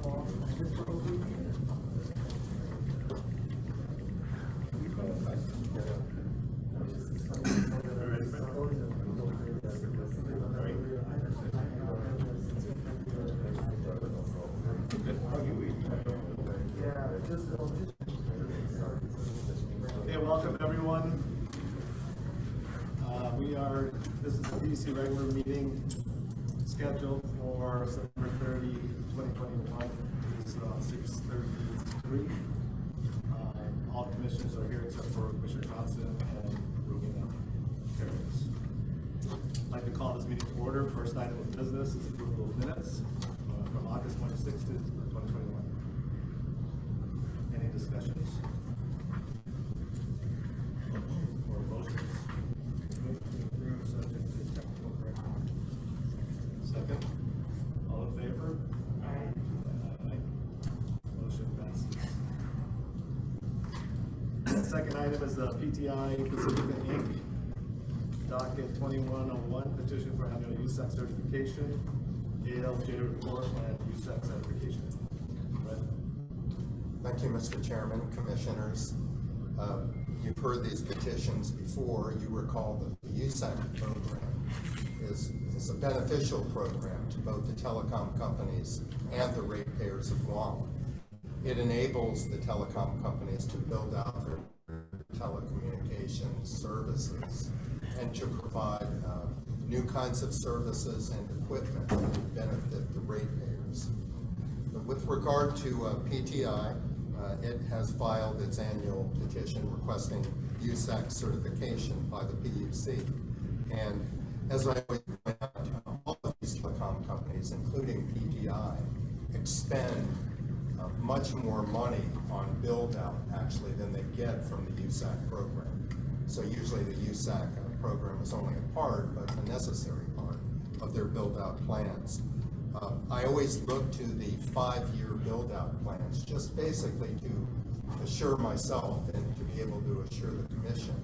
Okay, welcome everyone. This is the PC regular meeting scheduled for September 30, 2021. It's 6:33. All commissioners are here except for Commissioner Johnson and Rowena Harris. I'd like to call this meeting to order. First item of business is approval of minutes from August 26th, 2021. Any discussions? Or motions? Move to approve subject to technical corrections. Second. All in favor? Aye. Motion passes. Second item is the PTI Pacifica Inc. Docket 2101, petition for annual Usac certification, ALJ report, and Usac certification. Right. Thank you, Mr. Chairman, Commissioners. You've heard these petitions before. You recall that the Usac program is a beneficial program to both the telecom companies and the ratepayers of Guam. It enables the telecom companies to build out their telecommunications services and to provide new kinds of services and equipment that benefit the ratepayers. With regard to PTI, it has filed its annual petition requesting Usac certification by the PUC. And as I always point out, all of these telecom companies, including PTI, expend much more money on build-out, actually, than they get from the Usac program. So usually the Usac program is only a part, but a necessary part of their build-out plans. I always look to the 5-year build-out plans, just basically to assure myself and to be able to assure the Commission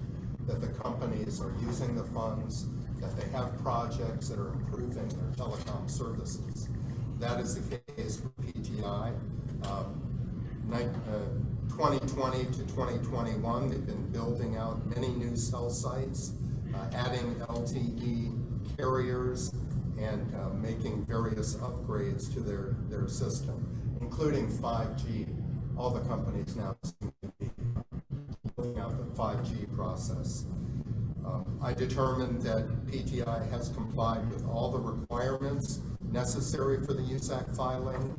that the companies are using the funds, that they have projects that are improving their telecom services. That is the case for PTI. 2020 to 2021, they've been building out many new cell sites, adding LTE carriers, and making various upgrades to their system, including 5G. All the companies now seem to be building out the 5G process. I determined that PTI has complied with all the requirements necessary for the Usac filing.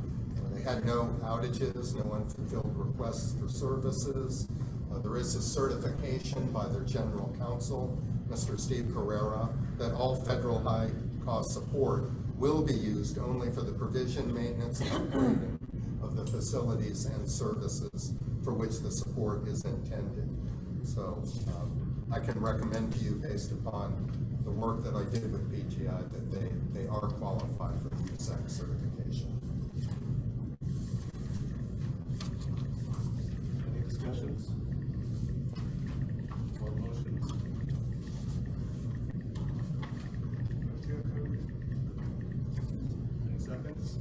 They had no outages, no unfulfilled requests for services. There is a certification by their general counsel, Mr. Steve Carrera, that all federal high-cost support will be used only for the provision, maintenance, and upgrading of the facilities and services for which the support is intended. So I can recommend to you, based upon the work that I did with PTI, that they are qualified for the Usac certification. Any discussions? Or motions? Any seconds?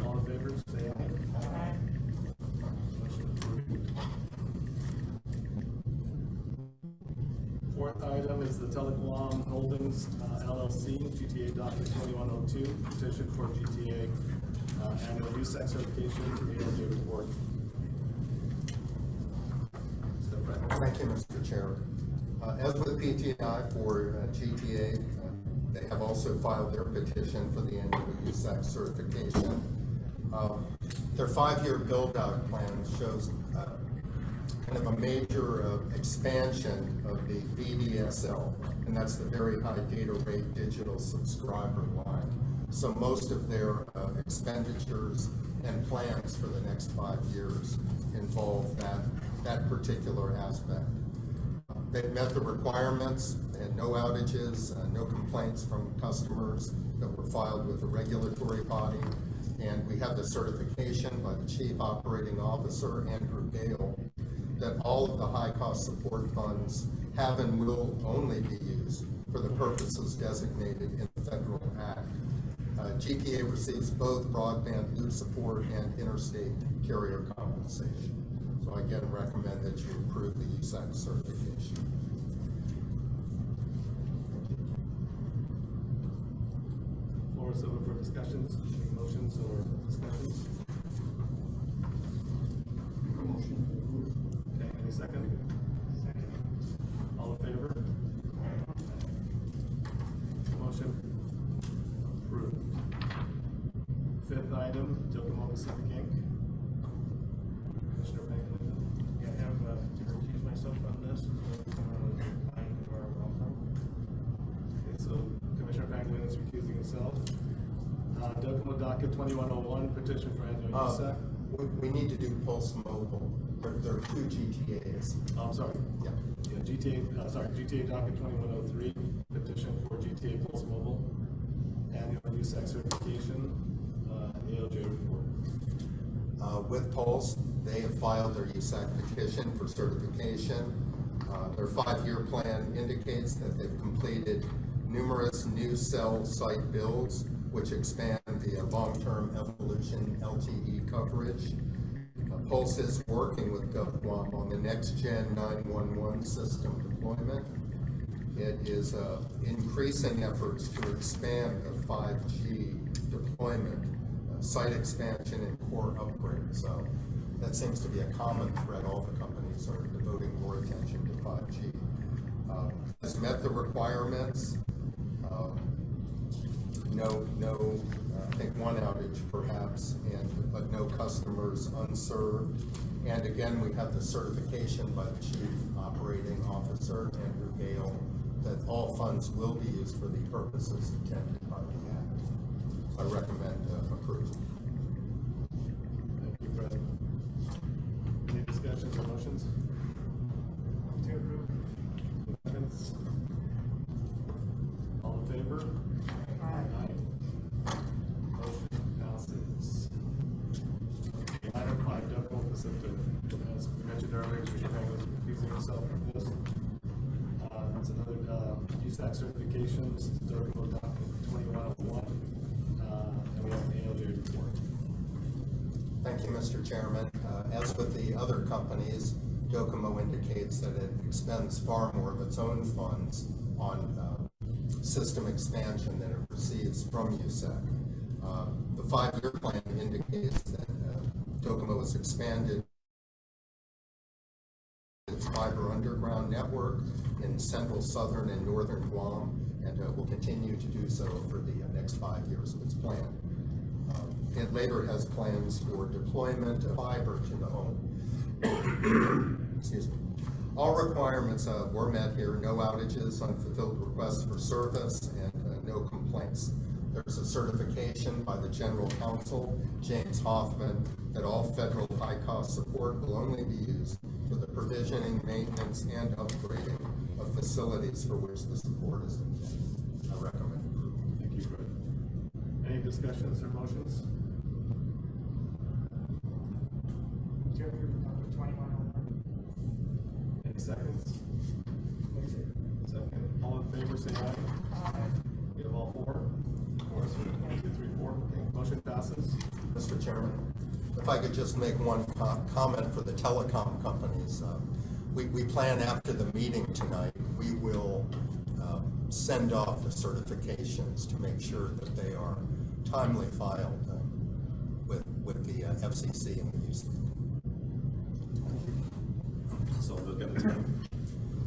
All in favor, say aye. Aye. Motion approved. Fourth item is the Telecom Holdings LLC, GTA docket 2102, petition for GTA annual Usac certification, ALJ report. Thank you, Mr. Chair. As with PTI for GTA, they have also filed their petition for the annual Usac certification. Their 5-year build-out plan shows kind of a major expansion of the VDSL, and that's the very high data rate digital subscriber line. So most of their expenditures and plans for the next 5 years involve that particular aspect. They've met the requirements, and no outages, no complaints from customers that were filed with the regulatory body, and we have the certification by the Chief Operating Officer, Andrew Gale, that all of the high-cost support funds have and will only be used for the purposes designated in the Federal Act. GPA receives both broadband loop support and interstate carrier compensation. So I again recommend that you approve the Usac certification. Floor is open for discussions, any motions or discussions? Okay, any second? All in favor? Motion approved. Fifth item, Docomo Pacific Inc. Commissioner Pangilinan. Yeah, I have to recuse myself on this. Applying for our welfare. Okay, so Commissioner Pangilinan is recusing himself. Docomo docket 2101, petition for annual Usac. We need to do Pulse Mobile. There are two GTAs. Oh, I'm sorry. Yeah. Yeah, GTA docket 2103, petition for GTA Pulse Mobile, annual Usac certification, ALJ report. With Pulse, they have filed their Usac petition for certification. Their 5-year plan indicates that they've completed numerous new cell site builds, which expand the long-term evolution LTE coverage. Pulse is working with Guam on the next-gen 911 system deployment. It is increasing efforts to expand the 5G deployment, site expansion, and core upgrades. So that seems to be a common thread. All the companies are devoting more attention to 5G. Has met the requirements. I think one outage perhaps, but no customers unserved. And again, we have the certification by the Chief Operating Officer, Andrew Gale, that all funds will be used for the purposes intended by the Act. I recommend approval. Thank you, President. Any discussions or motions? To approve. Seconds. All in favor? Aye. Motion passes. Okay, item 5, Docomo Pacific. As we mentioned earlier, Commissioner Pangilinan is recusing himself from this. That's another Usac certification. This is Docomo docket 2101. And we have an ALJ report. Thank you, Mr. Chairman. As with the other companies, Docomo indicates that it expends far more of its own funds on system expansion than it receives from Usac. The 5-year plan indicates that Docomo has expanded its fiber underground network in central, southern, and northern Guam, and will continue to do so for the next 5 years of its plan. It later has plans for deployment of fiber to the home. Excuse me. All requirements were met here: no outages, unfulfilled requests for service, and no complaints. There's a certification by the General Counsel, James Hoffman, that all federal high-cost support will only be used for the provisioning, maintenance, and upgrading of facilities for which the support is intended. I recommend approval. Thank you, Fred. Any discussions or motions? To approve number 2101. Any seconds? Second. All in favor, say aye. We have all four. 1, 2, 3, 4. Okay. Motion passes. Mr. Chairman, if I could just make one comment for the telecom companies. We plan after the meeting tonight, we will send off the certifications to make sure that they are timely filed with the FCC and the USAC. So they'll get the time.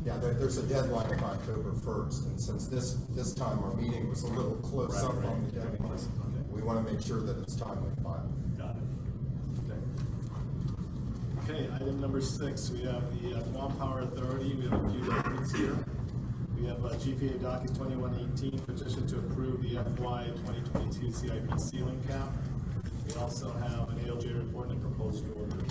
Yeah, there's a deadline of October 1st, and since this time our meeting was a little close up on the deadline, Okay. we want to make sure that it's timely filed. Got it. Okay. Okay, item number 6, we have the Guam Power Authority. We have a few documents here. We have GPA docket 2118, petition to approve the FY 2022 CIP ceiling cap. We also have an ALJ report and a proposed order.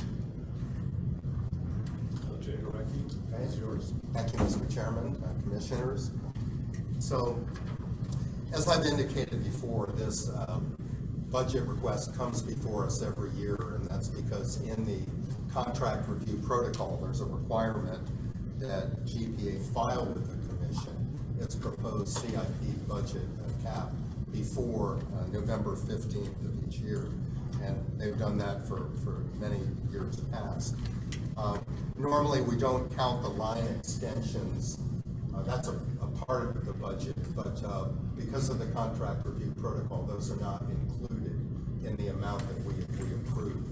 ALJ Gorecki, it's yours. Thank you, Mr. Chairman, Commissioners. So, as I've indicated before, this budget request comes before us every year, and that's because in the contract review protocol, there's a requirement that GPA file with the Commission its proposed CIP budget cap before November 15th of each year. And they've done that for many years past. Normally, we don't count the line extensions. That's a part of the budget, but because of the contract review protocol, those are not included in the amount that we approve.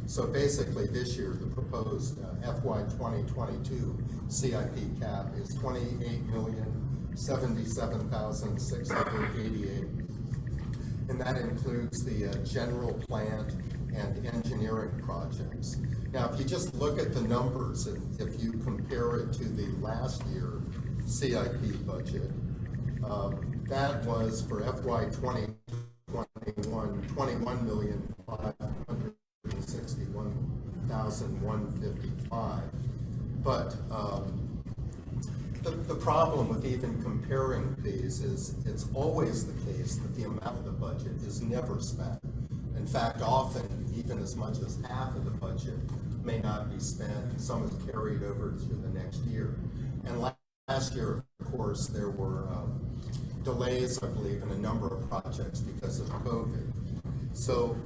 So basically, this year, the proposed FY 2022 CIP cap is $28,077,688, and that includes the general plant and engineering projects. Now, if you just look at the numbers, if you compare it to the last year CIP budget, that was for FY 2021, $21,561,155. But the problem with even comparing these is it's always the case that the amount of the budget is never spent. In fact, often even as much as half of the budget may not be spent. Some is carried over to the next year. And last year, of course, there were delays, I believe, in a number of projects because of COVID. So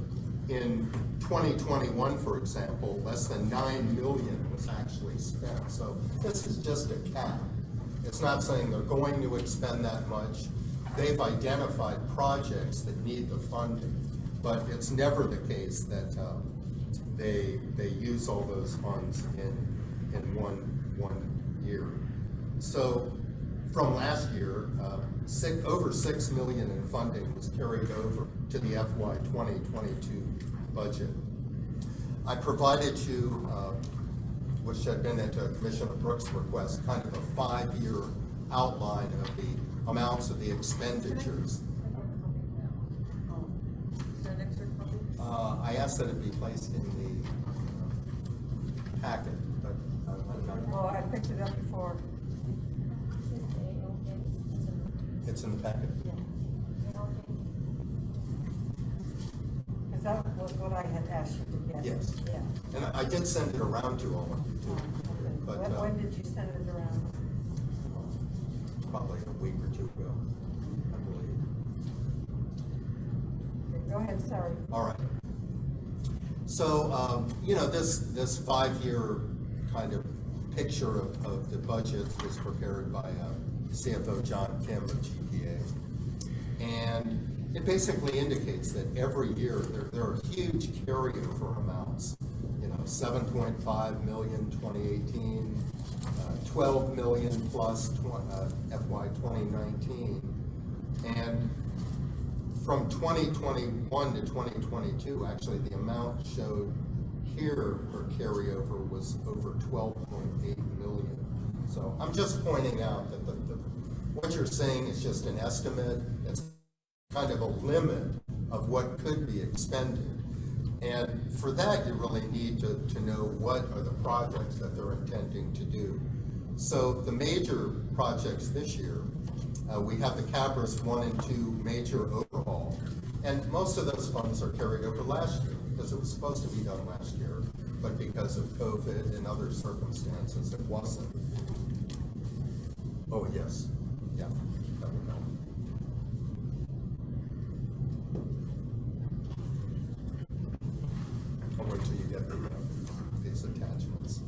in 2021, for example, less than $9 million was actually spent. So this is just a cap. It's not saying they're going to expend that much. They've identified projects that need the funding, but it's never the case that they use all those funds in one year. So from last year, over $6 million in funding was carried over to the FY 2022 budget. I provided you, which had been at Commissioner Brooks' request, kind of a 5-year outline of the amounts of the expenditures. I asked that it be placed in the packet, but Well, I picked it up before. it's in the packet. Because that was what I had asked you to get. Yes. Yeah. And I did send it around to all of you too. But When did you send it around? probably a week or two ago, I believe. Okay, go ahead, sorry. All right. So, this 5-year kind of picture of the budget was prepared by CFO John Kim of GPA. And it basically indicates that every year there are huge carryover amounts. 7.5 million 2018, 12 million plus FY 2019. And from 2021 to 2022, actually the amount showed here for carryover was over 12.8 million. So I'm just pointing out that what you're saying is just an estimate. It's kind of a limit of what could be expended. And for that, you really need to know what are the projects that they're intending to do. So the major projects this year, we have the Cabras 1 and 2 major overhaul. And most of those funds are carried over last year because it was supposed to be done last year, but because of COVID and other circumstances, it wasn't. Oh, yes. Yeah, that would help. I'll wait till you get these attachments.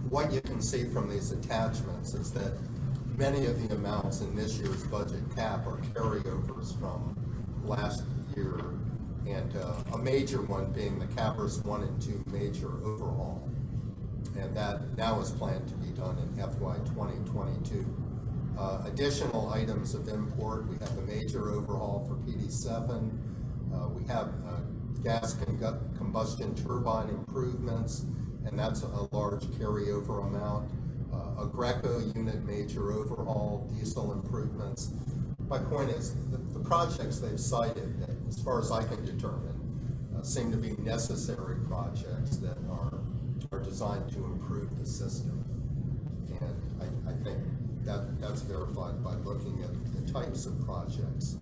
What you can see from these attachments is that many of the amounts in this year's budget cap are carryovers from last year, and a major one being the Cabras 1 and 2 major overhaul. And that now is planned to be done in FY 2022. Additional items of import, we have the major overhaul for PD7. We have gas combustion turbine improvements, and that's a large carryover amount. A Greco unit major overhaul, diesel improvements. My point is, the projects they've cited, that, as far as I can determine, seem to be necessary projects that are designed to improve the system. And I think that's verified by looking at the types of projects.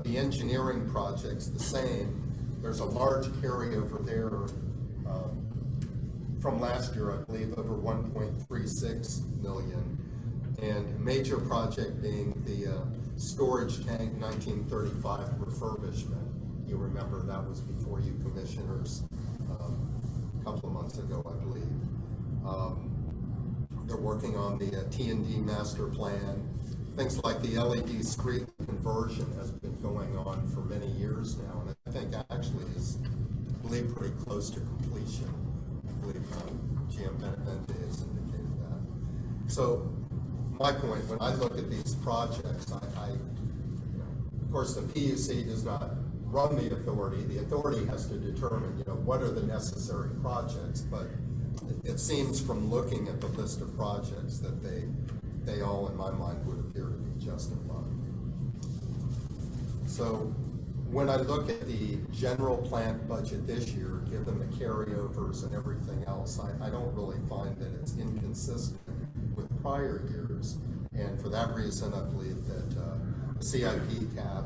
The engineering projects, the same. There's a large carryover there from last year, I believe, over 1.36 million. And a major project being the storage tank 1935 refurbishment. You remember that was before you commissioners a couple of months ago, I believe. They're working on the T&D master plan. Things like the LED street conversion has been going on for many years now, and I think actually is, I believe, pretty close to completion. I believe GM Benavente has indicated that. So my point, when I look at these projects, of course, the PUC does not run the authority. The authority has to determine, what are the necessary projects, but it seems from looking at the list of projects that they all, in my mind, would appear to be justified. So when I look at the general plant budget this year, given the carryovers and everything else, I don't really find that it's inconsistent with prior years. And for that reason, I believe that the CIP cap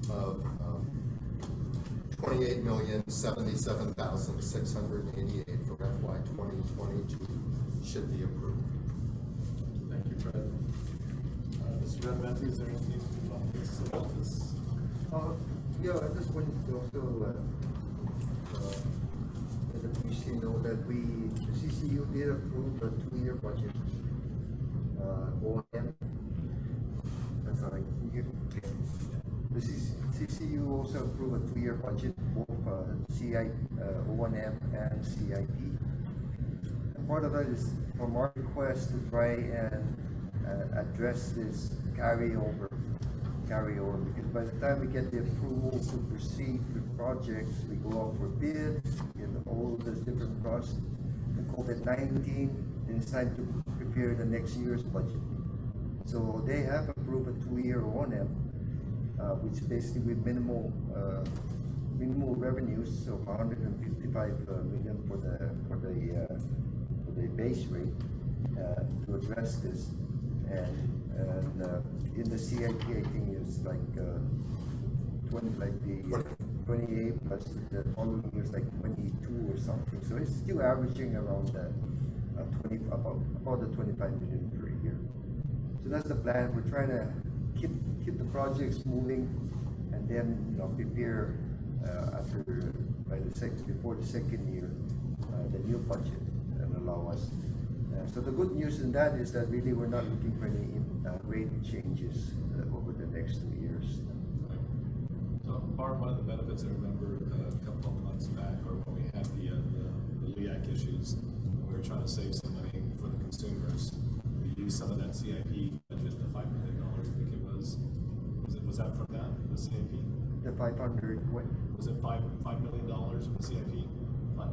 of $28,077,688 for FY 2022 should be approved. Thank you, Fred. Mr. Benavente, is there anything you'd like to say about this? Yeah, I just wanted to also let the PC know that the CCU did approve the 2-year budget. OM. That's all right. The CCU also approved a 2-year budget, both O&M and CIP. And part of that is from our request to try and address this carryover, because by the time we get the approval to proceed with projects, we go out for bids, all those different costs, and COVID-19, and it's time to prepare the next year's budget. So they have approved a 2-year O&M, which basically with minimal revenues, so 155 million for the base rate to address this, and in the CIP, I think it's like 28 plus the following years like 22 or something. So it's still averaging around about the 25 million per year. So that's the plan. We're trying to keep the projects moving, and then prepare before the second year the new budget and allow us. So the good news in that is that really we're not looking for any rate changes over the next 2 years. So Barb, one of the benefits I remember a couple of months back, or when we had the LEAC issues, and we were trying to save some money for the consumers, we used some of that CIP budget, the $5 million, I think it was. Was that from that, the CIP? The 500, what? Was it $5 million from the CIP? What?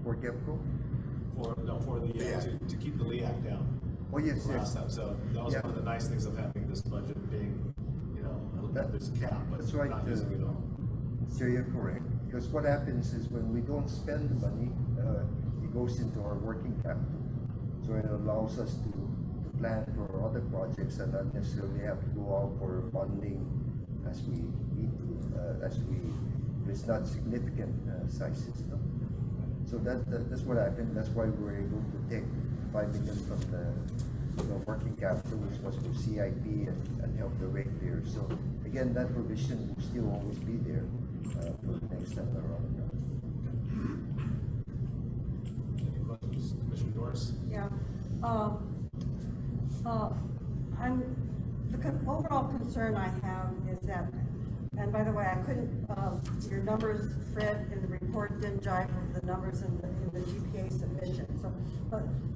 For GEPCO? For the to keep the LEAC down. Oh yes, Last yes. time. So that was one of the nice things of having this budget being, there's a cap, but That's right. not using it all. So you're correct. Because what happens is when we don't spend the money, it goes into our working capital. So it allows us to plan for other projects and not necessarily have to go out for funding as we need to, it's not significant size system. So that's what happened. That's why we were able to take 5 million from the working capital, which was for CIP and help the ratepayers. So again, that provision will still always be there for the next time around. Any questions, Commissioner Doris? Yeah. The overall concern I have is that, and by the way, I couldn't, your numbers, Fred, in the report didn't jive with the numbers in the GPA submission. So,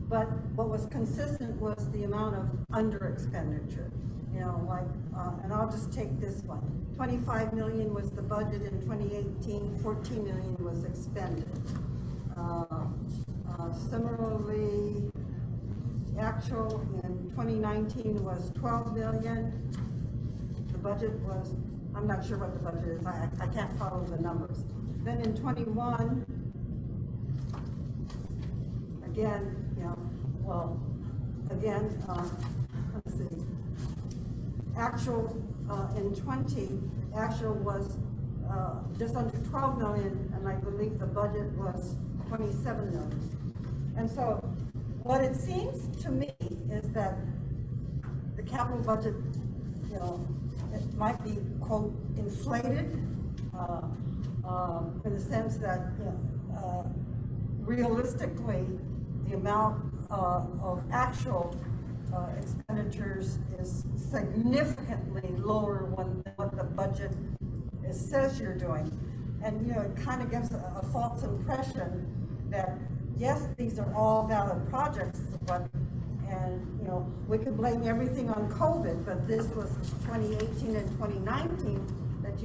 but what was consistent was the amount of under expenditure. And I'll just take this one. 25 million was the budget in 2018, 14 million was expended. Similarly, actual in 2019 was 12 million. The budget was, I'm not sure what the budget is. I can't follow the numbers. Then in 21, again, let's see. Actual, in 20, actual was, just under 12 million, and I believe the budget was 27 million. And so, what it seems to me is that the capital budget, it might be, quote, inflated, in the sense that, realistically, the amount of actual expenditures is significantly lower than what the budget says you're doing. And, it kind of gives a false impression that, yes, these are all valid projects, but, we can blame everything on COVID, but this was 2018 and 2019 that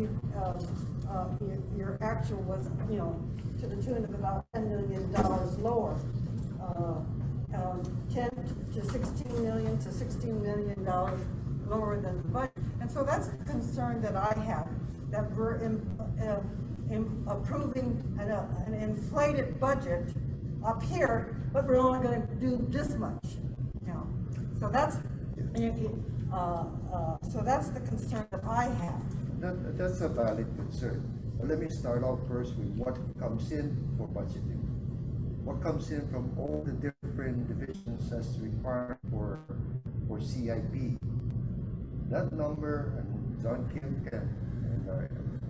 your actual was, to the tune of about $10 million lower. 10 to 16 million to $16 million lower than the budget. And so that's the concern that I have, that we're approving an inflated budget up here, but we're only going to do this much. So that's the concern that I have. That's a valid concern. But let me start off first with what comes in for budgeting. What comes in from all the different divisions that's required for CIP. That number, and John Kim and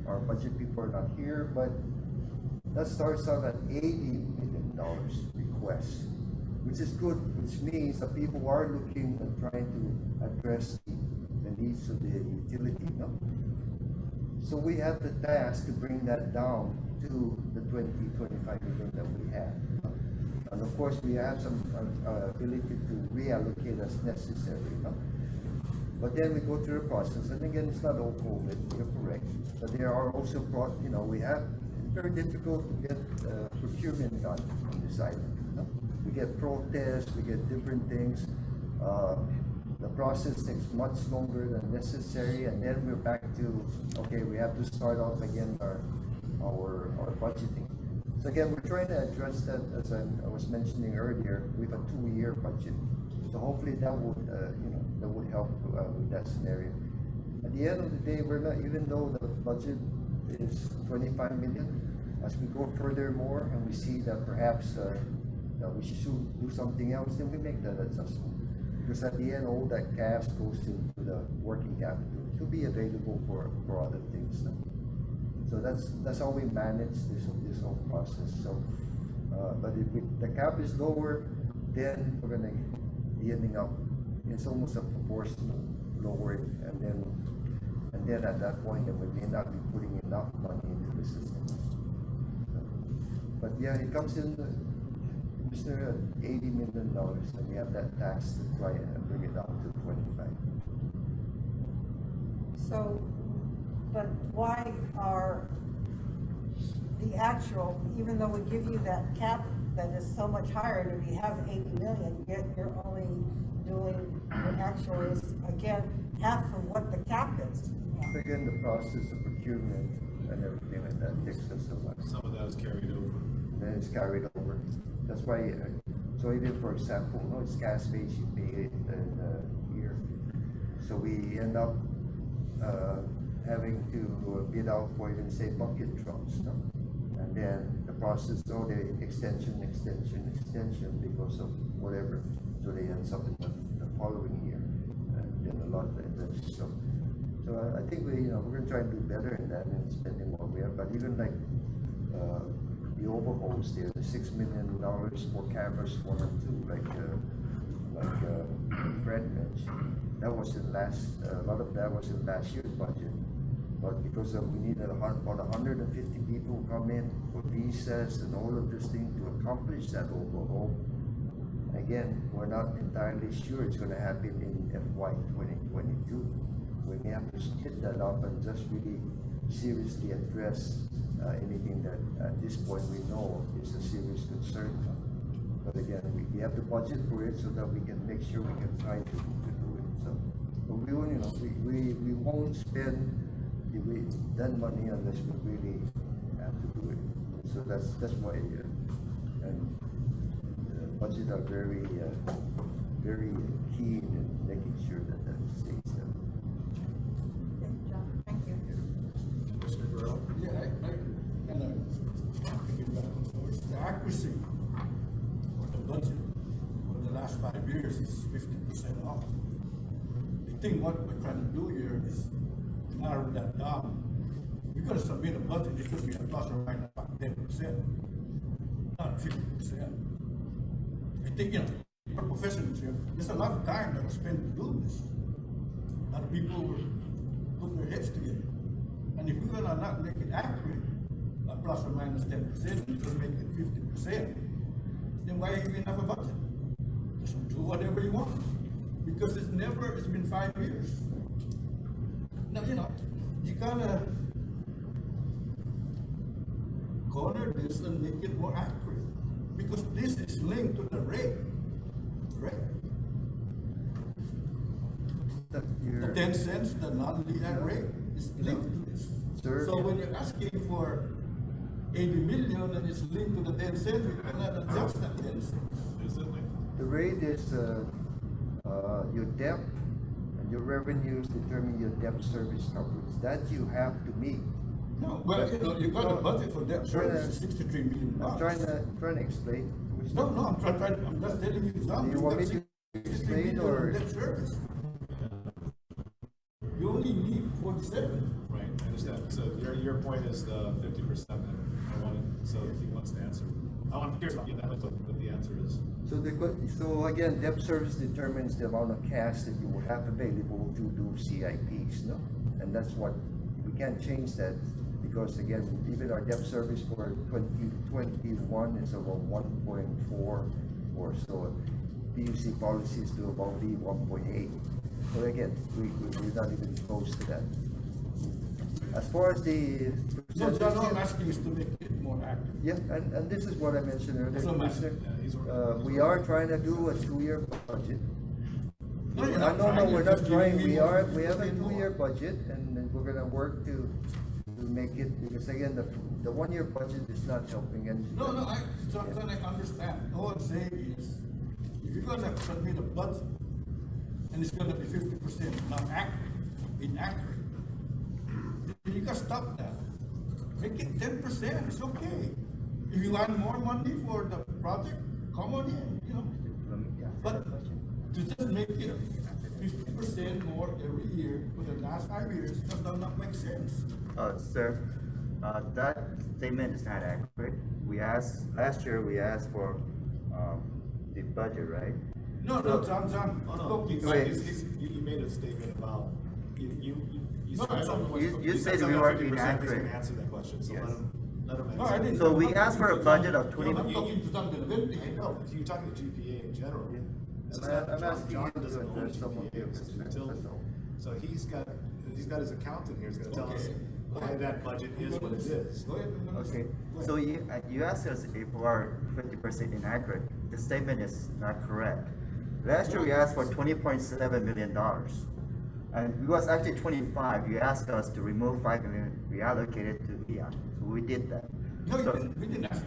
our budget people are not here, but that starts out at $80 million request, which is good, which means that people are looking and trying to address the needs of the utility. So we have the task to bring that down to the 25 million that we have. And of course, we have some ability to reallocate as necessary. But then we go through the process, and again, it's not all COVID, you're correct. But there are also, we have, it's very difficult to get procurement done on this item. We get protests, we get different things. The process takes much longer than necessary, and then we're back to, okay, we have to start off again our budgeting. So again, we're trying to address that, as I was mentioning earlier, with a 2-year budget. So hopefully that would help with that scenario. At the end of the day, we're not, even though the budget is 25 million, as we go furthermore and we see that perhaps that we should do something else, then we make that adjustment. Because at the end, all that cash goes to the working capital to be available for other things. So that's how we manage this whole process. So, but if the cap is lower, then we're going to be ending up, it's almost a proportional lowering, and then at that point, then we may not be putting enough money into the system. But yeah, it comes in Mr. $80 million, and we have that task to try and bring it down to 25. So, but why are the actual, even though we give you that cap that is so much higher, and we have 80 million, yet you're only doing the actual is, again, half of what the cap is? Again, the process of procurement and everything like that takes us so much. Some of that is carried over. Then it's carried over. That's why, so even for example, it's gas-based, you pay it in a year. So we end up having to bid out for even say bucket trucks, no? And then the process, the extension because of whatever. So they end up in the following year, and then a lot of that. So I think we're going to try and do better in that and spending more we have. But even like the overhauls there, the $6 million for cameras 1 and 2, like Fred mentioned, that was in a lot of that was in last year's budget. But because we needed about 150 people come in for visas and all of this thing to accomplish that overhaul. Again, we're not entirely sure it's going to happen in FY 2022. We may have to split that up and just really seriously address anything that at this point we know is a serious concern. But again, we have to budget for it so that we can make sure we can try to do it. So, but we won't spend that money unless we really have to do it. So that's why. And budget are very, very keen in making sure that that stays there. Okay, John, thank you. Commissioner Burrell? Yeah, I kind of thinking back and forth. The accuracy of the budget for the last 5 years is 50% off. The thing what we're trying to do here is narrow that down. We're gonna submit a budget, it could be a plus or minus about 10%, not 50%. I think, for professionals here, there's a lot of time that was spent to do this. A lot of people will put their heads together. And if we're gonna not make it accurate, plus or minus 10%, we just make it 50%, then why even have a budget? Just do whatever you want. Because it's been 5 years. Now, you gotta corner this and make it more accurate. Because this is linked to the rate, right? That The you're- 10 cents, the non-linear rate is linked to this. Sir, So when you're asking for 80 million and it's linked to the 10 cents, we cannot adjust that 10 cents. Is it linked? The rate is, your debt and your revenues determine your debt service coverage. That you have to meet. No, well, you got a budget for debt service of 63 million I'm dollars. trying to explain. No, I'm I'm just telling you Do something. you want me to 63 explain million or? in debt service. You only need 47. Right, I understand. So your point is the 50%, and I wanted, so if he wants to answer. I'm curious about that, what the answer is. So again, debt service determines the amount of cash that you will have available to do CIPs, no? And that's what, we can't change that, because again, even our debt service for 2021 is about 1.4 or so. PUC policies to about be 1.8. So again, we're not even close to that. As far as the No, John, all I'm percentage, asking is to make it more accurate. yeah, and this is what I mentioned earlier, That's what I'm asking. Commissioner. Yeah, he's working. We are trying to do a 2-year budget. No, you're No, not no, trying, we're you're not just trying, giving me we have a more. 2-year budget, and then we're gonna work to make it, because again, the 1-year budget is not helping, and. No, John, I understand. All I'm saying is, if you're gonna submit a budget, and it's gonna be 50% not accurate, inaccurate, then you gotta stop that. Make it 10%, it's okay. If you want more money for the project, come on in, But to just make it 50% more every year for the last 5 years, does not make sense. Sir, that statement is not accurate. Last year we asked for, the budget, right? No, John. Oh, no, look, you made a statement about, you No, said something. you said something we about were 50%, he's inaccurate. gonna answer that question, so Yes. let him No, I answer. didn't. So we I'm asked for a talking to budget John. of 20 No, I'm talking to John Benedetti. I know, if you're talking to GPA in general. This is I'm not- asking John you to doesn't own address some of GPA, your this is concerns, utility. that's all. So he's got his accountant here, he's gonna tell us Okay. why that budget is what it is. Go ahead. Okay, so you asked us if we are 50% inaccurate. The statement is not correct. Last year we asked for $20.7 million. And it was actually 25. You asked us to remove 5 million, reallocate it to EON. So we did that. No, So- we didn't ask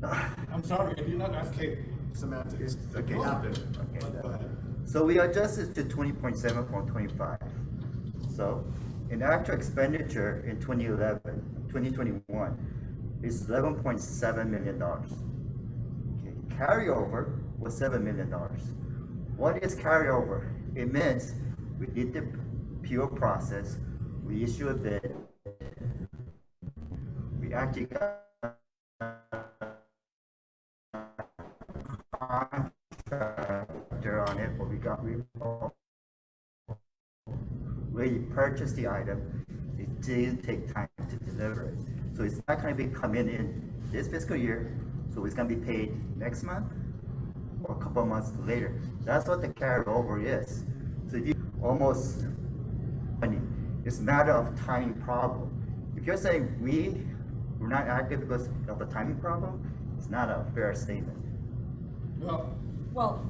that. I'm sorry, I did not ask. Okay, semantics, Okay. it happened, Okay. but go ahead. So we adjusted to 20.7 from 25. So in actual expenditure in 2021 is $11.7 million. Okay. Carryover was $7 million. What is carryover? It means we did the PO process, we issue a bid, we actually got contractor on it, but we purchased the item, it didn't take time to deliver it. So it's not gonna be coming in this fiscal year, so it's gonna be paid next month or a couple of months later. That's what the carryover is. So if you almost money, it's a matter of timing problem. If you're saying we're not active because of the timing problem, it's not a fair statement. Well,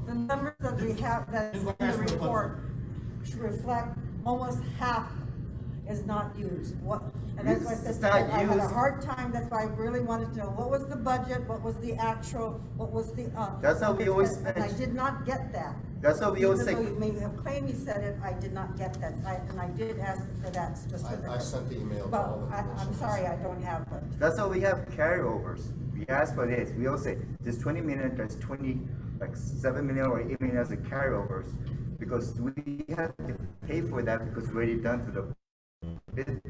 The numbers that we have, that's in the report, should reflect almost half. is not used? What, and that's why I It's said, not I had a used. hard time, that's why I really wanted to know, what was the budget, what was the actual, what was the, That's how we always and I spend. did not get that. That's what we always say. Even though you may have claimed you said it, I did not get that, and I did ask for that specifically. I sent the email to But all the I'm commissioners. sorry, I don't have it. That's why we have carryovers. We ask for this. We all say, there's 20 million, there's 20, like 7 million or 8 million as a carryovers. Because we have to pay for that because it's already done through the bid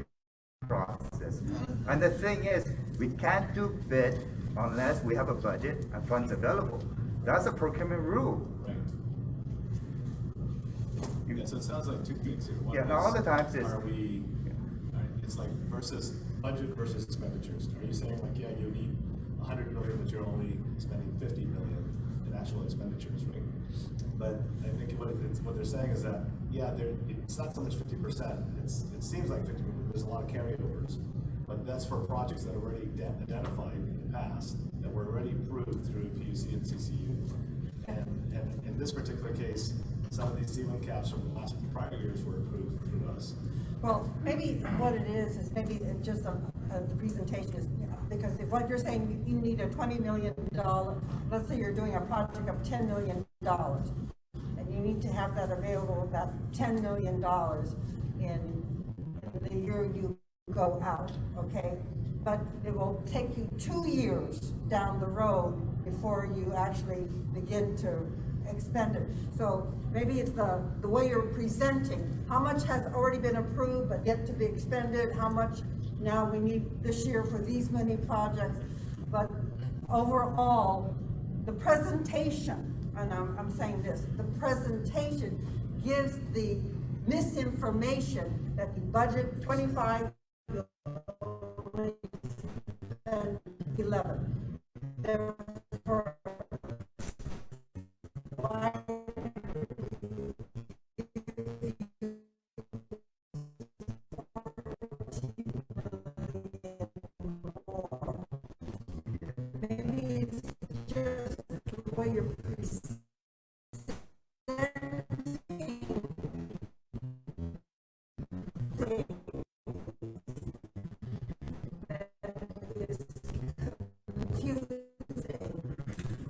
process. And the thing is, we can't do bid unless we have a budget and funds available. That's a procurement rule. Right. Yeah, so it sounds like two things here. One Yeah, now is, all the times is- Are we, right, it's like versus budget versus expenditures. Are you saying like, yeah, you need 100 million, but you're only spending 50 million in actual expenditures, right? But I think what they're saying is that, yeah, it's not so much 50%, it seems like 50%, there's a lot of carryovers. But that's for projects that are already identified in the past, that were already approved through PUC and CCU. And in this particular case, some of these ceiling caps from the last prior years were approved through us. Well, maybe what it is maybe it just the presentation is, because if what you're saying, you need a $20 million, let's say you're doing a project of $10 million, and you need to have that available, that $10 million in the year you go out, okay? But it will take you 2 years down the road before you actually begin to expend it. So maybe it's the way you're presenting, how much has already been approved but yet to be expended, how much now we need this year for these many projects. But overall, the presentation, and I'm saying this, the presentation gives the misinformation that the budget 25, and 11. Therefore, why maybe it's just the way you're presenting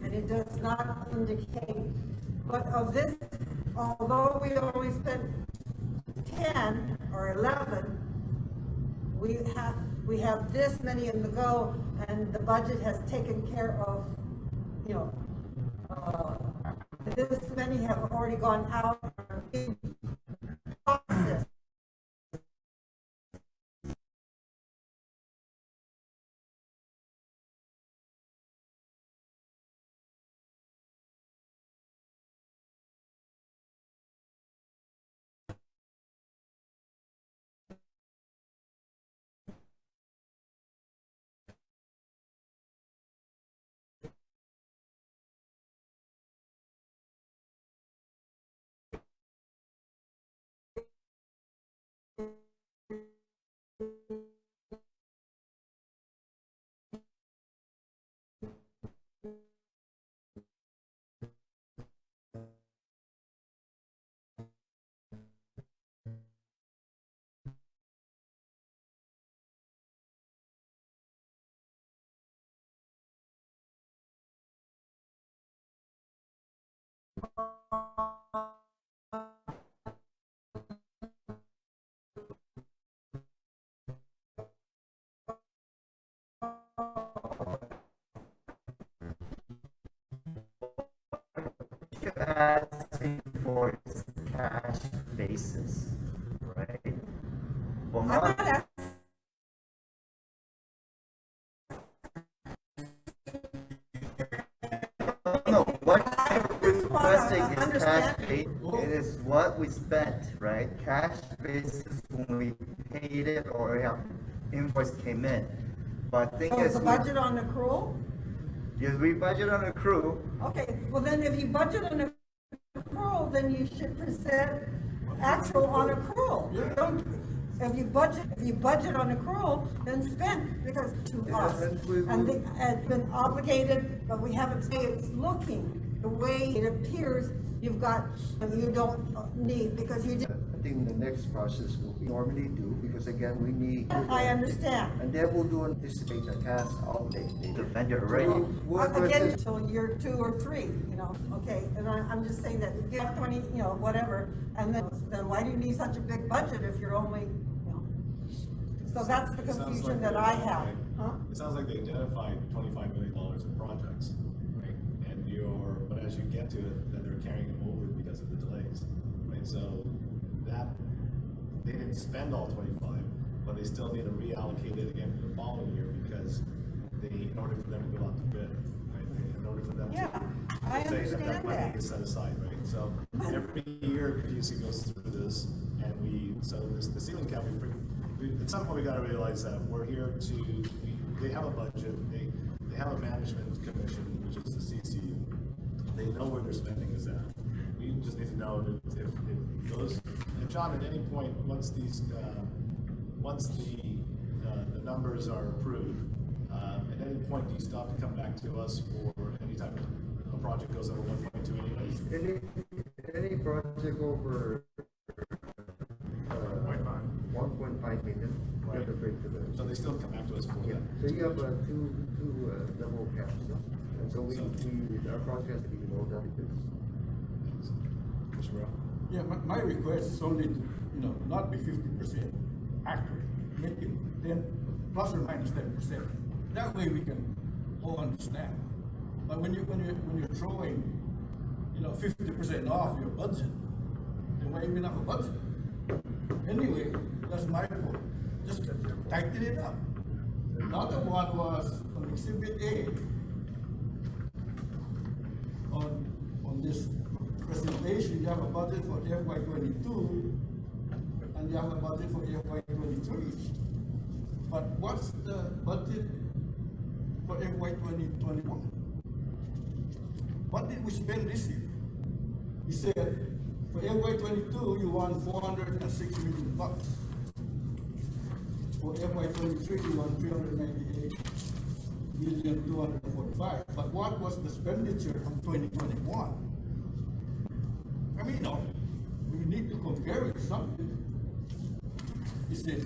and it does not indicate, but of this, although we only spent 10 or 11, we have this many in the go, and the budget has taken care of, this many have already gone out in process. You're asking for is cash basis, right? Well, I'm not, not asking. no, what you're just wanna requesting is cash understand. paid. It is what we spent, right? Cash basis when we paid it or our invoice came in. But thing So is is, the budget on accrual? yes, we budget on accrual. Okay, well then if you budget on accrual, then you should present actual on accrual. Don't, if you budget on accrual, then spend, because to us. doesn't include- And it's been obligated, but we haven't said it's looking the way it appears, you don't need, because you did. I think the next process will be normally do, because again, we need. I understand. And then we'll do anticipate the cash outlay. The vendor already. Again, till year 2 or 3, okay, and I'm just saying that, you get 20, whatever, and then why do you need such a big budget if you're only, so that's the It sounds confusion like that I have, huh? It sounds like they identified $25 million in projects, right? But as you get to it, then they're carrying them over because of the delays, right? So they didn't spend all 25, but they still need to reallocate it again for the following year because in order for them to go out to bid, right? In order for them Yeah, I to say that understand money that. is set aside, right? So every year PUC goes through this, and the ceiling cap, at some point we gotta realize that we're here they have a budget, they have a management commission, which is the CCU. They know where their spending is at. We just need to know if those, and John, at any point, once the numbers are approved, at any point, do you stop to come back to us for any type of a project goes over 1.2 anyways? Any project over 1.5 million, you have to break to the. So they still come back to us for Yeah, that. so you have two double caps, and so our project has to be below that because. Commissioner Rowe? Yeah, my request is only to, not be 50% accurate, make it 10, plus or minus 10%. That way we can all understand. But when you're throwing, 50% off your budget, then why even have a budget? Anyway, that's my fault. Just tighten it up. Another one was on Exhibit A, on this presentation, you have a budget for FY22, and you have a budget for FY23. But what's the budget for FY2021? What did we spend this year? You said for FY22 you want $406 million. For FY23 you want $398,245,000. But what was the expenditure from 2021? I mean, we need to compare it to something. Is it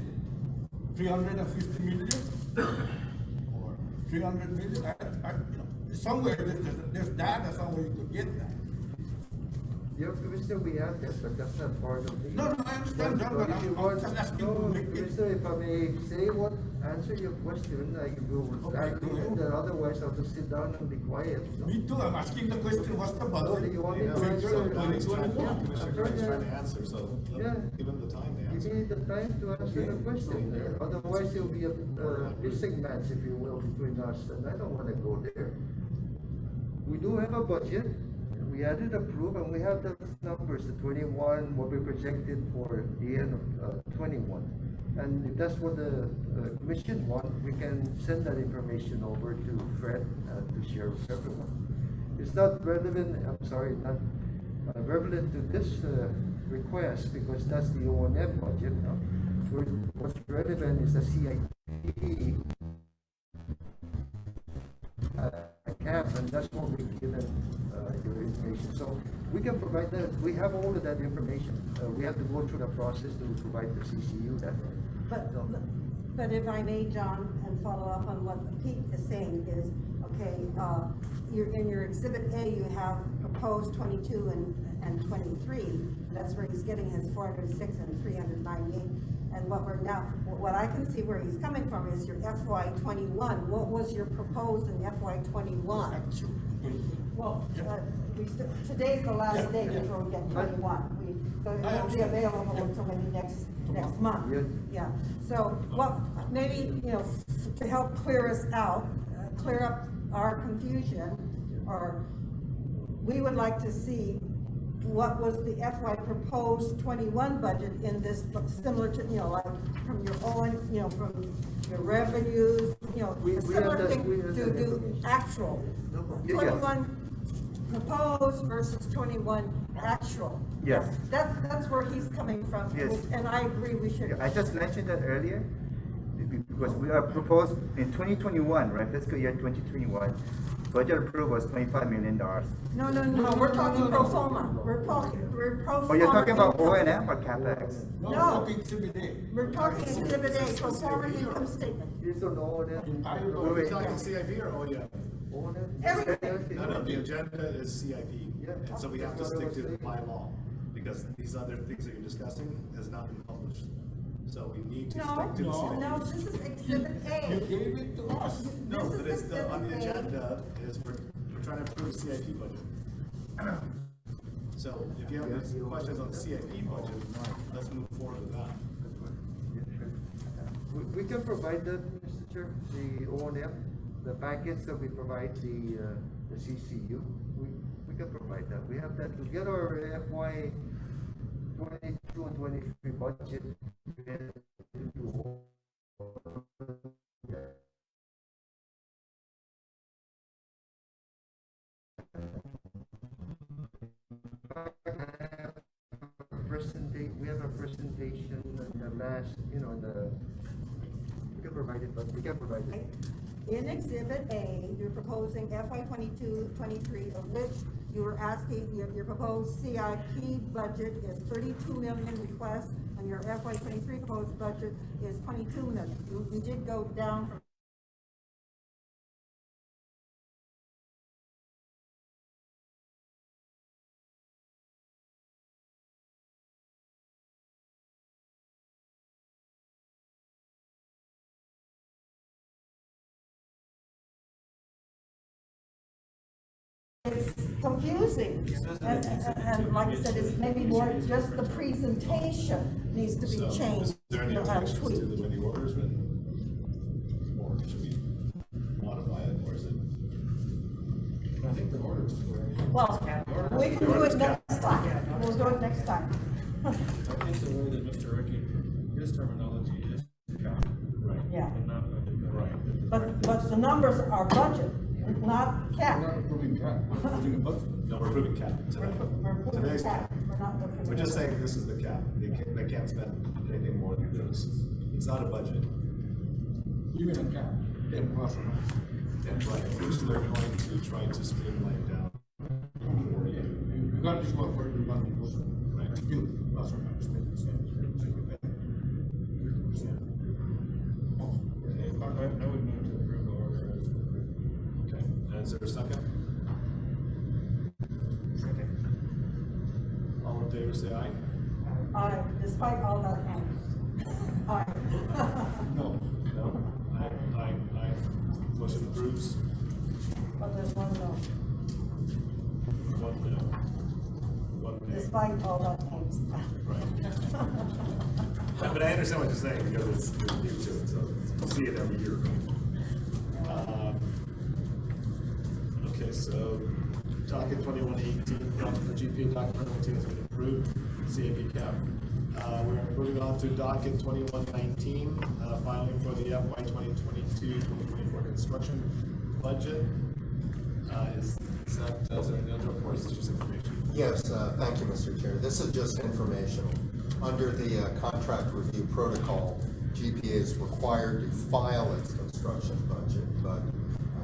350 million or 300 million? Somewhere there's data somewhere you could get that. Yeah, Commissioner, we have that, but that's not part of the. No, I understand, John, but I'm just asking to make it. Commissioner, if I may say answer your question, I will, Okay, that otherwise I'll just sit down and be quiet. Me too, I'm asking the question, what's the No, budget? you want me to Figure answer? of 2021. Commissioner Grant's trying to answer, so Yeah. give them the time to You answer. need the time to answer the question, otherwise it'll be a pissing match, if you will, between us, and I don't wanna go there. We do have a budget, we had it approved, and we have the numbers, the 21, what we projected for the end of 21. And if that's what the commission want, we can send that information over to Fred to share with everyone. It's not relevant, I'm sorry, not relevant to this request, because that's the O&M budget. What's relevant is the CIP cap, and that's what we've given your information. So we can provide that. We have all of that information. We have to go through the process to provide the CCU that. But if I may, John, and follow up on what Pete is saying is, okay, in your Exhibit A, you have proposed 22 and 23. That's where he's getting his 406 and 398. And what I can see where he's coming from is your FY21. What was your proposed in FY21? Well, today's the last day before we get 21. So it won't be available until maybe next month. Yes. Yeah. So maybe, to help clear us out, clear up our confusion, or we would like to see what was the FY proposed 21 budget in this, similar to, like from your own, from your revenues, We a similar have that- thing we have to that do information. actual. Yeah. 21 proposed versus 21 actual. Yes. That's where he's coming from. Yes. And I agree we should. I just mentioned that earlier, because we are proposed in 2021, right, fiscal year 2021, budget approved was $25 million. No, we're talking pro forma, we're pro forma. Oh, you're talking about income O&M or CapEx? No, No. talking exhibit A. We're talking exhibit A, pro forma income statement. You don't know that? Are we talking CIP or OEM? Everything. No, the agenda is CIP, Yeah. and so we have to stick to the by law, because these other things that you're discussing has not been published. So we need to No, stick to the CIP. no, this is exhibit You A. gave it to us. No, This but is it's the, on the exhibit A. agenda is we're trying to approve the CIP budget. So if you have any questions on the CIP budget, let's move forward with that. We can provide that, Mr. Chair, the O&M, the packets that we provide, the CCU, we can provide that. We have that to get our FY 22 and 23 budget. We have to do all- We have a presentation in the last, we can provide it, but we can provide it. In exhibit A, you're proposing FY 22-23, of which you were asking, your proposed CIP budget is 32 million request, and your FY 23 proposed budget is 22 million. We did go down from it's confusing. And like I said, it's maybe more just the presentation needs to be So, changed. is there any and objections to tweaked. the way the order's written? Or should we modify it, or is it? I think the order is correct. Well, we can do it next time. We'll do it next time. I think the way that Mr. Ricky, his terminology is cap. Right. Yeah. And not budget. Right. But the numbers are budget, not We're cap. not approving cap, we're approving a budget. No, we're approving cap We're today. approving Today's cap. cap. We're not looking. We're just saying this is the cap. They can't spend anything more than this. It's not a budget. Even a cap, 10 plus or minus. And right, which they're going to try to streamline down for you. Regardless of what the budget was, Right. still plus or minus 10%. I would move to approve the order as Okay, and is there a second? All in favor, say aye. Despite all that angst. Aye. No. No? Aye. Motion approves. But there's one no, One no. One nay. despite all that angst. Right. But I understand what you're saying, because it's new to it, so you see it every year. Okay, so docket 2118, the GPA document 21 has been approved, CAP cap. We're moving on to docket 2119, filing for the FY 2022-2024 construction budget. Is that any other report, or is this just information? Yes, thank you, Mr. Chair. This is just informational. Under the contract review protocol, GPA is required to file its construction budget, but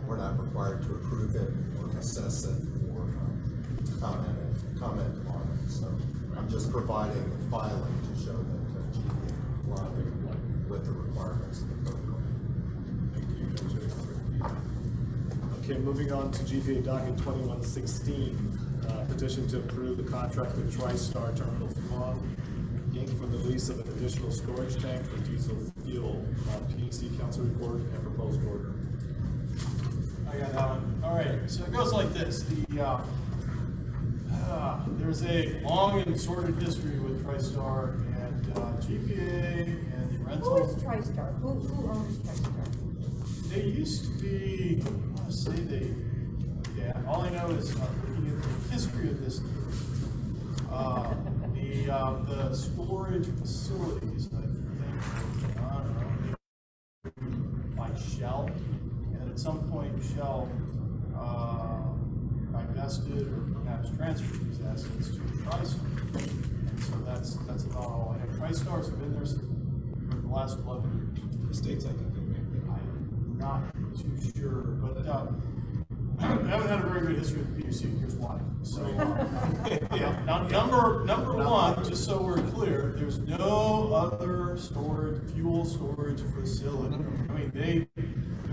we're not required to approve it or assess it or comment on it. So I'm just providing the filing to show that GPA complied with the requirements of the protocol. Okay, moving on to GPA docket 2116, petition to approve the contract with TriStar Terminal Guam Inc. for the lease of an additional storage tank for diesel fuel. PEC council report and proposed order. I got that one. All right, so it goes like this. There's a long and sordid history with TriStar and GPA and the Who rental. is TriStar? Who owns TriStar? They used to be, I want to say all I know is looking at the history of this. The storage facilities, I think, I don't know, by Shell, and at some point Shell divested or perhaps transferred these assets to TriStar. And so that's about all I know. TriStar's been there since the last 11 years. The states, I think, they make. I'm not too sure, but had a very good history with the PUC, here's why. So, yeah, now, number one, just so we're clear, there's no other fuel storage facility. I mean, they're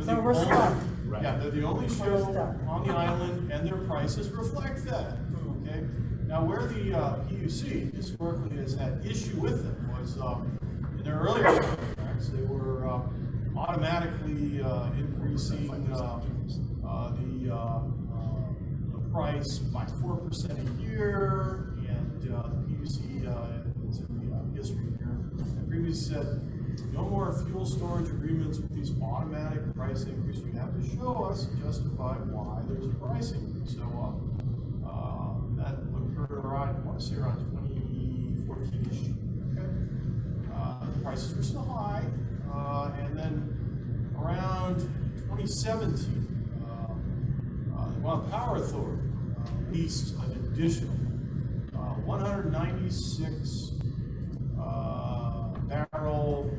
So the we're only, stuck. yeah, they're the only show We're stuck. on the island, and their prices reflect that, okay? Now, where the PUC historically has had issue with them was, in their earlier contracts, they were automatically increasing the price by 4% a year, and the PUC, it's in the history here, and previously said, no more fuel storage agreements with these automatic price increases. You have to show us and justify why there's a price increase. So that occurred around, I want to say around 2014-ish. Okay. The prices were still high, and then around 2017, the Guam Power Authority leased an additional 196 barrel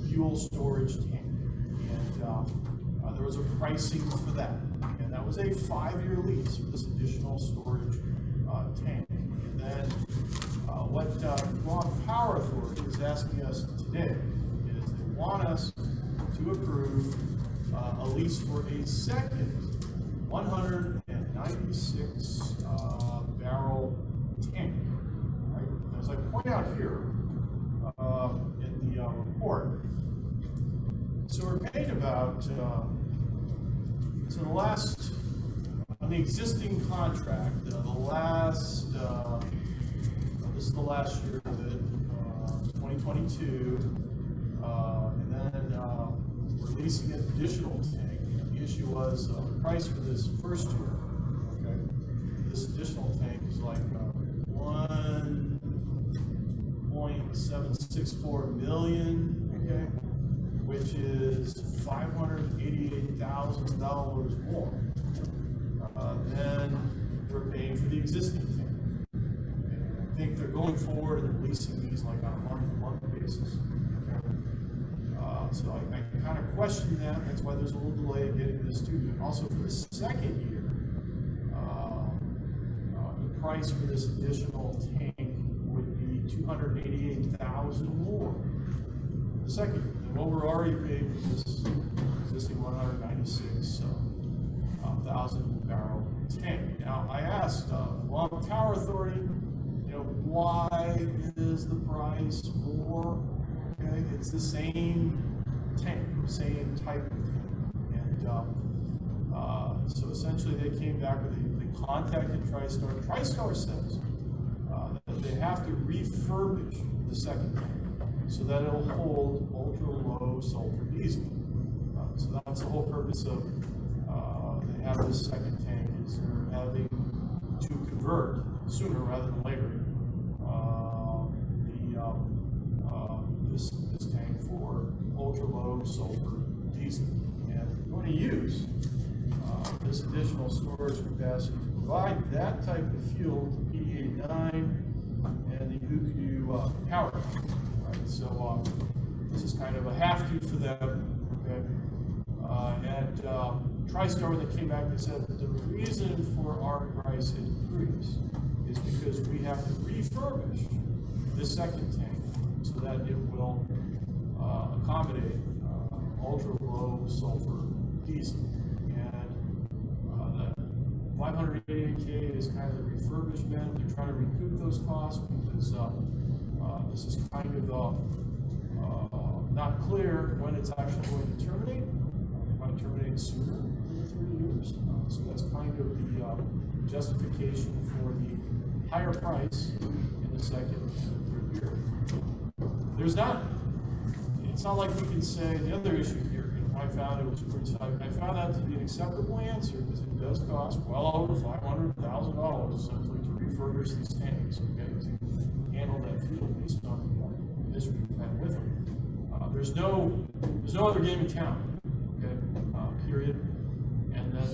fuel storage tank, and there was a pricing for that, and that was a 5-year lease for this additional storage tank. And then what Guam Power Authority is asking us today is they want us to approve a lease for a second 196 barrel tank. Right? And as I point out here in the report, so we're paying about so the last on the existing contract, the last this is the last year of it, 2022, and then we're leasing an additional tank. The issue was the price for this first year. Okay, this additional tank is like 1.764 million. Okay, which is $588,000 more than we're paying for the existing tank. I think they're going forward and leasing these like on a month-to-month basis. So I kind of question that. That's why there's a little delay in getting this to you. Also, for the second year, the price for this additional tank would be $288,000 more. The second year, than what we're already paying for this existing 196 thousand barrel tank. Now, I asked Guam Power Authority, why is the price more? Okay, it's the same tank, same type of tank, and so essentially they came back with they contacted TriStar. TriStar says that they have to refurbish the second tank so that it'll hold ultra low sulfur diesel. So that's the whole purpose of they have this second tank, is they're having to convert sooner rather than later this tank for ultra low sulfur diesel, and we're going to use this additional storage capacity to provide that type of fuel to P89 and the UQ power plant. Right? So this is kind of a have-to for them. Okay? And TriStar, when they came back, they said that the reason for our price increase is because we have to refurbish this second tank so that it will accommodate ultra low sulfur diesel. And the $588K is kind of the refurbishment. They're trying to recoup those costs because this is kind of not clear when it's actually going to terminate. It might terminate sooner than the 3 years. So that's kind of the justification for the higher price in the second and third year. It's not like we can say the other issue here. I found that to be an acceptable answer because it does cost well over $500,000 essentially to refurbish these tanks. Okay, to handle that fuel based on the history we've had with them. There's no other game in town. Okay, period. And then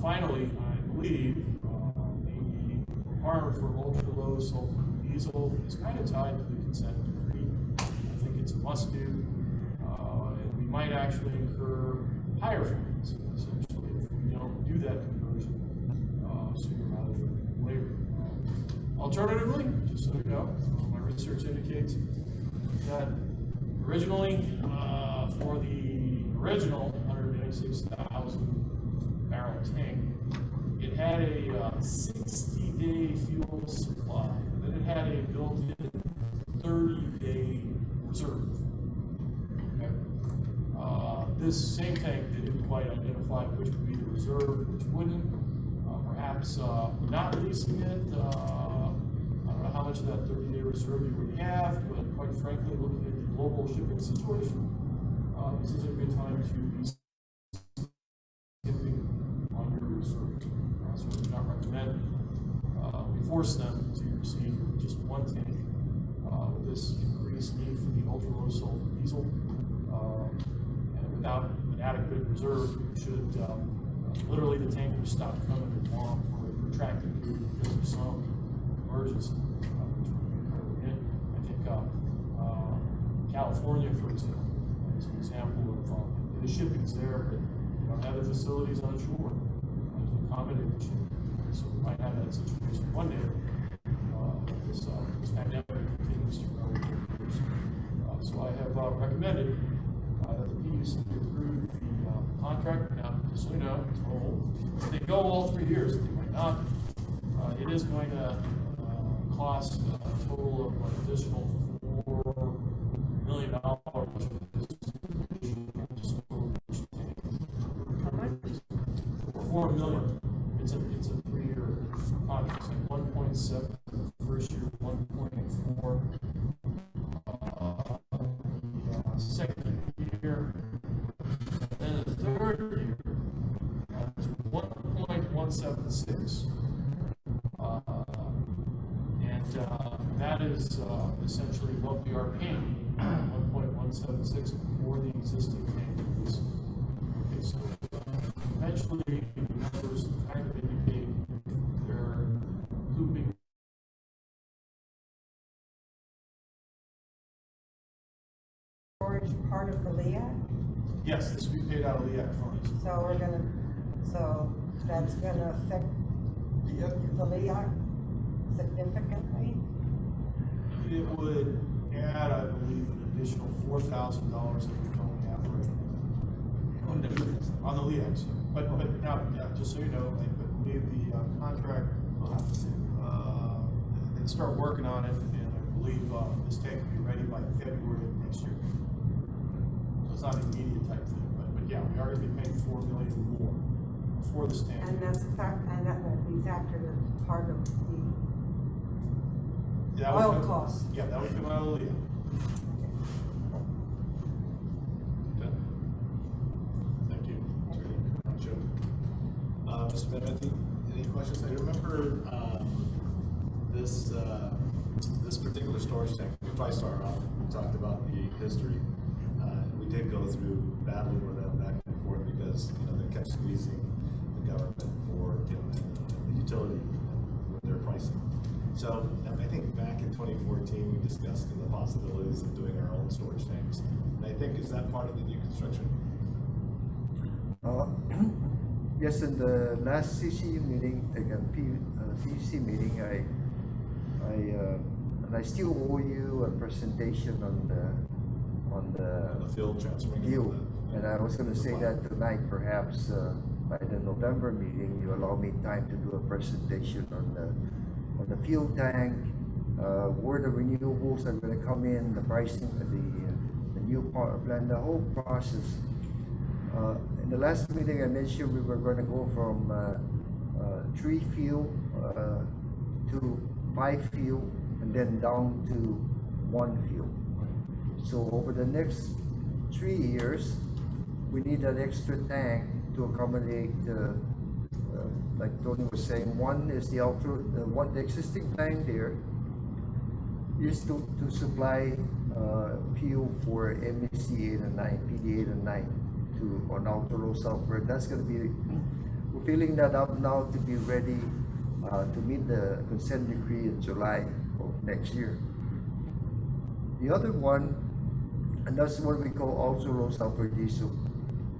finally, I believe the requirement for ultra low sulfur diesel is kind of tied to the consent decree. I think it's a must do, and we might actually incur higher fines essentially if we don't do that conversion sooner rather than later. Alternatively, just so you know, my research indicates that originally, for the original 196,000 barrel tank, it had a 60-day fuel supply. Then it had a built-in 30-day reserve. Okay? This same tank didn't quite identify which would be the reserve, which wouldn't. Perhaps not releasing it. I don't know how much of that 30-day reserve you would have, but quite frankly, looking at the global shipping situation, this is a good time to be skipping on your reserve. So we do not recommend we force them to receive just one tank with this increased need for the ultra-low sulfur diesel. And without an adequate reserve, should literally the tank will stop coming to Guam for a protracted period because of some emergency, which would be occurring in. I think California, for example, is an example of the shipping's there, but you don't have the facilities on shore to accommodate the shipping. So we might have that situation one day. This pandemic continues to grow. So I have recommended that the PUC approve the contract. Now, just so you know, if they go all 3 years, they might not. It is going to cost a total of an additional $4 million How much? $4 million. It's a 3-year contract. It's like 1.7 first year, 1.4 second year, and the third year is 1.176. That is essentially what we are paying, 1.176 for the existing tanks. Okay, so eventually the numbers kind of indicate they're looping. Storage part of the LEAC? Yes, this will be paid out of LEAC funds. So that's gonna affect the LEAC significantly? It would add, I believe, an additional $4,000 that we don't have right now. On the LEACs. But now, yeah, just so you know, I believe the contract, they start working on it, and I believe this tank will be ready by February of next year. So it's not an immediate type thing, but yeah, we are going to be paying $4 million more for this tank. And that's a fact, and that will be factored as part of the That would oil come- costs. Yeah, that would come out of the LEAC. Okay. Thank you. Sure. Mr. Benvetti, any questions? I remember this particular storage tank. We probably started off. We talked about the history. We did go through battling with them back and forth because they kept squeezing the government for the utility with their pricing. So I think back in 2014 we discussed the possibilities of doing our own storage tanks. And I think, is that part of the new construction? Yes, in the last CCU meeting, again, PUC meeting, I still owe you a presentation on The field transferring? fuel. And I was gonna say that tonight, perhaps, by the November meeting, you allow me time to do a presentation on the fuel tank, where the renewables are gonna come in, the pricing, the new power plant, the whole process. In the last meeting, I mentioned we were gonna go from 3 fuel to 5 fuel, and then down to 1 fuel. So over the next 3 years, we need an extra tank to accommodate, like Tony was saying, one is the existing tank there is to supply fuel for MEC 8 and 9, PD 8 and 9 on ultra low sulfur. That's going to be, we're filling that up now to be ready to meet the consent decree in July of next year. The other one, and that's what we call ultra low sulfur diesel.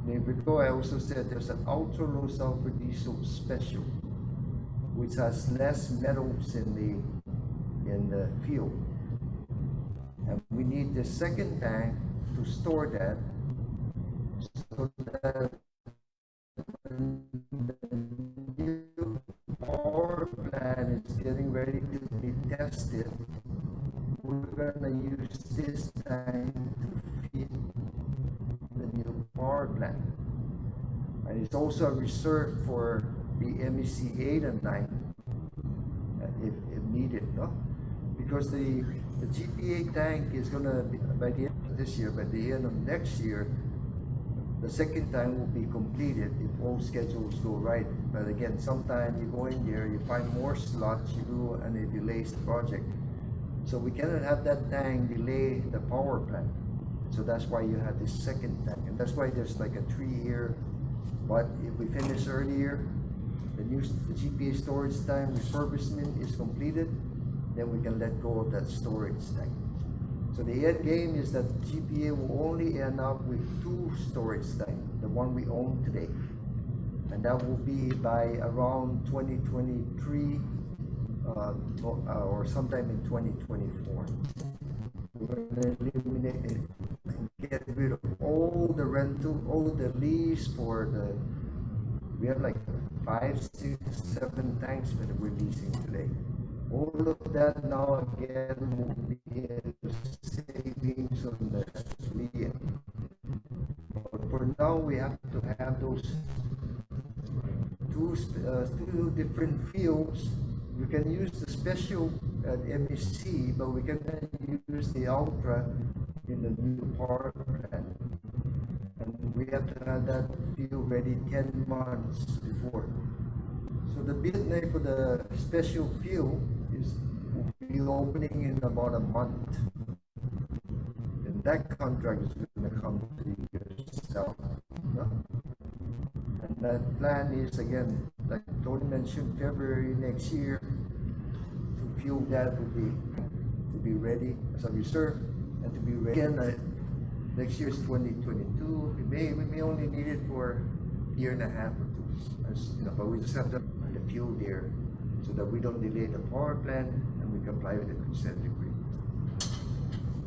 Navico, I also said there's an ultra low sulfur diesel special, which has less metals in the fuel. And we need the second tank to store that, so that when the new power plant is getting ready to be tested, we're gonna use this tank to feed the new power plant. And it's also a reserve for the MEC 8 and 9, if needed, no? Because the GPA tank is gonna be, by the end of this year, by the end of next year, the second tank will be completed if all schedules go right. But again, sometime you go in there, you find more slots, you do, and it delays the project. So we cannot have that tank delay the power plant. So that's why you have this second tank, and that's why there's like a 3-year. But if we finish earlier, the GPA storage tank refurbishment is completed, then we can let go of that storage tank. So the end game is that GPA will only end up with 2 storage tanks, the one we own today. And that will be by around 2023 or sometime in 2024. We're going to eliminate it and get rid of all the rental, all the lease for the, we have like 5, 6, 7 tanks that we're leasing today. All of that now again will be savings on the LEA. But for now, we have to have those two different fields. We can use the special at MEC, but we can then use the ultra in the new power plant. And we have to have that field ready 10 months before. So the bid name for the special field will be opening in about a month. And that contract is going to come to yourself. No? And that plan is, again, like Tony mentioned, February next year, to fuel that to be ready as a reserve and to be ready. Again, next year is 2022. We may only need it for a year and a half or 2, as, you know, but we just have the fuel there so that we don't delay the power plant and we comply with the consent decree.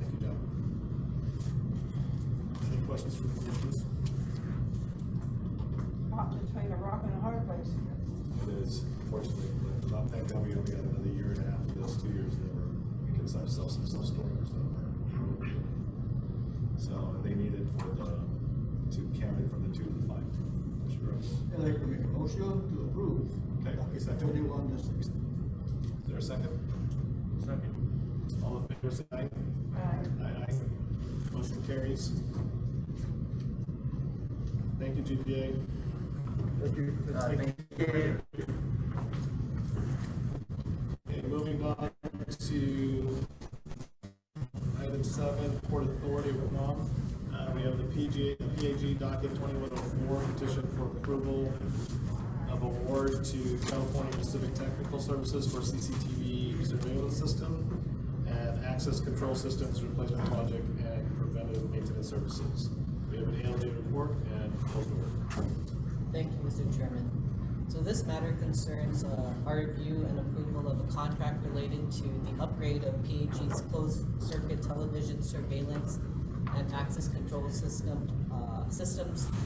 Thank you, John. Any questions from the commissioners? Caught between a rock and a hard place. It is, unfortunately, but not thank God we only got another year and a half of those 2 years that were, we can sell some self-storage stuff. So they need it for to count it from the 2 to the 5. I'd like to make a motion to approve. Okay, Docket second. 31 to 60. Is there a second? Second. All in favor, say aye. Aye. Motion carries. Thank you, GPA. Thank you. Okay, moving on to item 7, Port Authority of Guam. We have the PAG docket 2104, petition for approval of award to California Pacific Technical Services for CCTV surveillance system and access control systems replacement project and preventive maintenance services. We have an ALJ report and closed order. Thank you, Mr. Chairman. So this matter concerns our review and approval of a contract related to the upgrade of PAG's closed circuit television surveillance and access control systems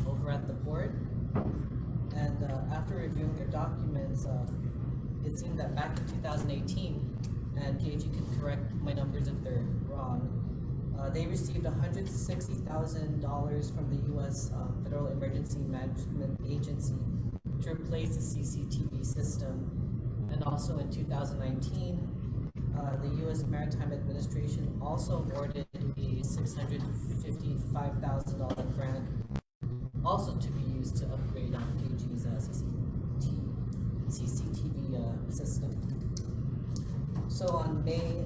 over at the port. And after reviewing their documents, it seemed that back in 2018, and PAG can correct my numbers if they're wrong, they received $160,000 from the U.S. Federal Emergency Management Agency to replace the CCTV system. And also in 2019, the U.S. Maritime Administration also awarded a $655,000 grant, also to be used to upgrade on PAG's CCTV system. So on May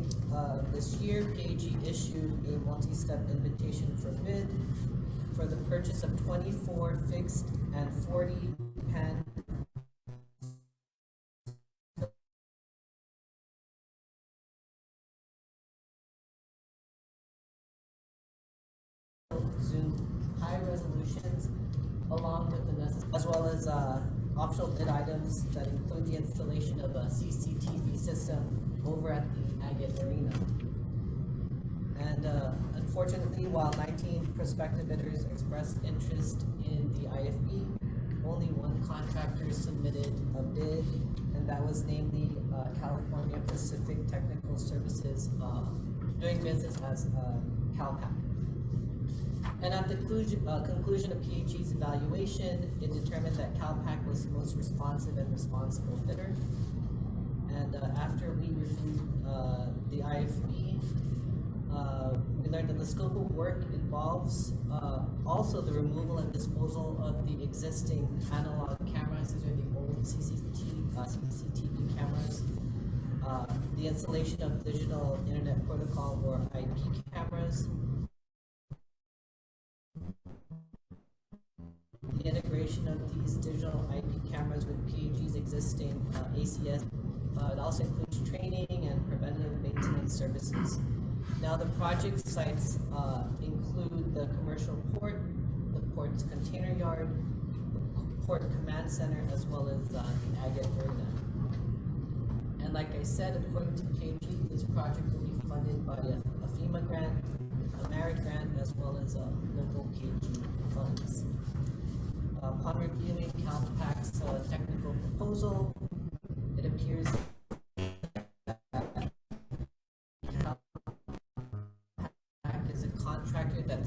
this year, PAG issued a multi-step invitation for bid for the purchase of 24 fixed and 40 pan Zoom high resolutions along with the as well as optional bid items that include the installation of a CCTV system over at the Agate Arena. And unfortunately, while 19 prospective bidders expressed interest in the IFB, only one contractor submitted a bid, and that was namely California Pacific Technical Services, doing business as CalPAC. And at the conclusion of PHE's evaluation, it determined that CalPAC was the most responsive and responsible bidder. And after we reviewed the IFB, we learned that the scope of work involves also the removal and disposal of the existing analog cameras. These are the old CCTV cameras. The installation of digital internet protocol or IP cameras. The integration of these digital IP cameras with PHE's existing ACS. It also includes training and preventative maintenance services. Now the project sites include the commercial port, the port's container yard, the port command center, as well as the Agate Arena. And like I said, according to PHE, this project will be funded by a FEMA grant, a merit grant, as well as local PHE funds. Upon reviewing CalPAC's technical proposal, it appears is a contractor that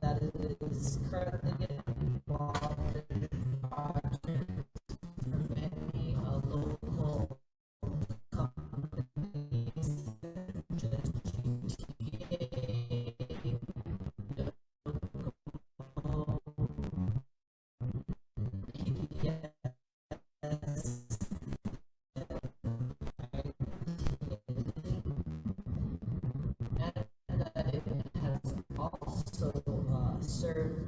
that is currently involved in projects for many local companies such as GTA, and that it has also served